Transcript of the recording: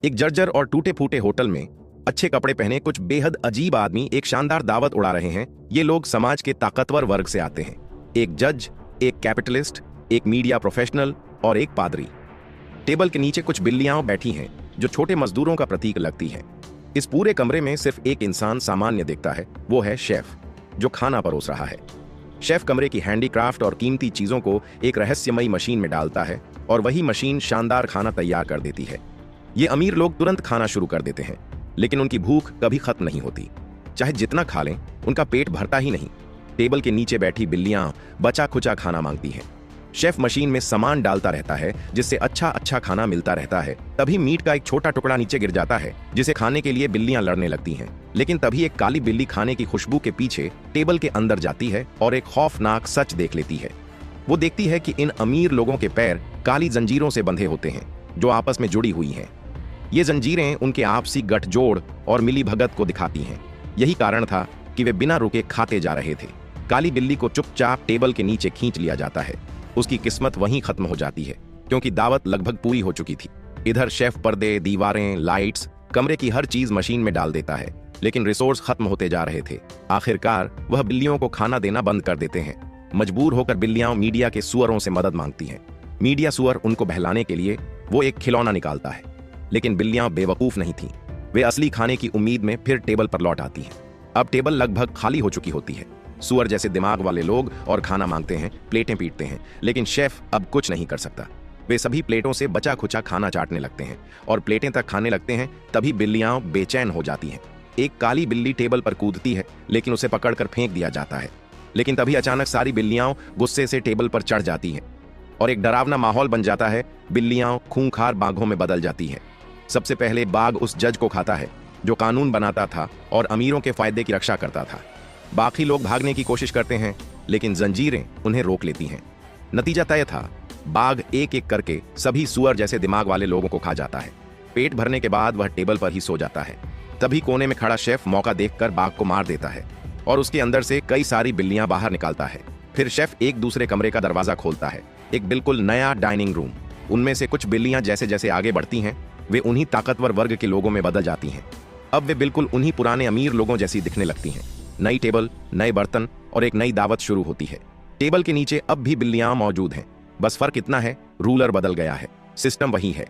एक जर्जर और टूटे फूटे होटल में अच्छे कपड़े पहने कुछ बेहद अजीब आदमी एक शानदार दावत उड़ा रहे हैं। ये लोग समाज के ताकतवर वर्ग से आते हैं। एक जज, एक कैपिटलिस्ट, एक मीडिया प्रोफेशनल और एक पादरी। टेबल के नीचे कुछ बिल्लियां बैठी हैं जो छोटे मजदूरों का प्रतीक लगती हैं। इस पूरे कमरे में सिर्फ एक इंसान सामान्य दिखता है, वो है शेफ, जो खाना परोस रहा है। शेफ कमरे की हैंडीक्राफ्ट और कीमती चीजों को एक रहस्यमयी मशीन में डालता है और वही मशीन शानदार खाना तैयार कर देती है। ये अमीर लोग तुरंत खाना शुरू कर देते हैं, लेकिन उनकी भूख कभी खत्म नहीं होती। चाहे जितना खा लें, उनका पेट भरता ही नहीं। टेबल के नीचे बैठी बिल्लियां बचा खुचा खाना मांगती हैं। शेफ मशीन में सामान डालता रहता है जिससे अच्छा खाना मिलता रहता है। तभी मीट का एक छोटा टुकड़ा नीचे गिर जाता है जिसे खाने के लिए बिल्लियां लड़ने लगती हैं। लेकिन तभी एक काली बिल्ली खाने की खुशबू के पीछे टेबल के अंदर जाती है और एक खौफनाक सच देख लेती है। वो देखती है कि इन अमीर लोगों के पैर काली जंजीरों से बंधे होते हैं जो आपस में जुड़ी हुई हैं। ये जंजीरें उनके आपसी गठजोड़ और मिलीभगत को दिखाती हैं। यही कारण था कि वे बिना रुके खाते जा रहे थे। काली बिल्ली को चुपचाप टेबल के नीचे खींच लिया जाता है। उसकी किस्मत वहीं खत्म हो जाती है क्योंकि दावत लगभग पूरी हो चुकी थी। इधर शेफ पर्दे, दीवारें, लाइट्स, कमरे की हर चीज मशीन में डाल देता है, लेकिन रिसोर्स खत्म होते जा रहे थे। आखिरकार वह बिल्लियों को खाना देना बंद कर देते हैं। मजबूर होकर बिल्लियां मीडिया के सुअरों से मदद मांगती हैं। मीडिया सुअर उनको बहलाने के लिए वो एक खिलौना निकालता है, लेकिन बिल्लियां बेवकूफ नहीं थीं। वे असली खाने की उम्मीद में फिर टेबल पर लौट आती हैं। अब टेबल लगभग खाली हो चुकी होती है। सुअर जैसे दिमाग वाले लोग और खाना मांगते हैं, प्लेटें पीटते हैं, लेकिन शेफ अब कुछ नहीं कर सकता। वे सभी प्लेटों से बचा खुचा खाना चाटने लगते हैं और प्लेटें तक खाने लगते हैं। तभी बिल्लियां बेचैन हो जाती हैं। एक काली बिल्ली टेबल पर कूदती है, लेकिन उसे पकड़कर फेंक दिया जाता है। लेकिन तभी अचानक सारी बिल्लियां गुस्से से टेबल पर चढ़ जाती हैं और एक डरावना माहौल बन जाता है। बिल्लियां खूंखार बाघों में बदल जाती हैं। सबसे पहले बाघ उस जज को खाता है जो कानून बनाता था और अमीरों के फायदे की रक्षा करता था। बाकी लोग भागने की कोशिश करते हैं, लेकिन जंजीरें उन्हें रोक लेती हैं। नतीजा तय था, बाघ एक एक करके सभी सुअर जैसे दिमाग वाले लोगों को खा जाता है। पेट भरने के बाद वह टेबल पर ही सो जाता है। तभी कोने में खड़ा शेफ मौका देखकर बाघ को मार देता है और उसके अंदर से कई सारी बिल्लियां बाहर निकालता है। फिर शेफ एक दूसरे कमरे का दरवाजा खोलता है, एक बिल्कुल नया डाइनिंग रूम। उनमें से कुछ बिल्लियां जैसे जैसे आगे बढ़ती हैं, वे उन्हीं ताकतवर वर्ग के लोगों में बदल जाती हैं। अब वे बिल्कुल उन्हीं पुराने अमीर लोगों जैसी दिखने लगती हैं। नई टेबल, नए बर्तन और एक नई दावत शुरू होती है। टेबल के नीचे अब भी बिल्लियां मौजूद हैं, बस फर्क इतना है, रूलर बदल गया है, सिस्टम वही है।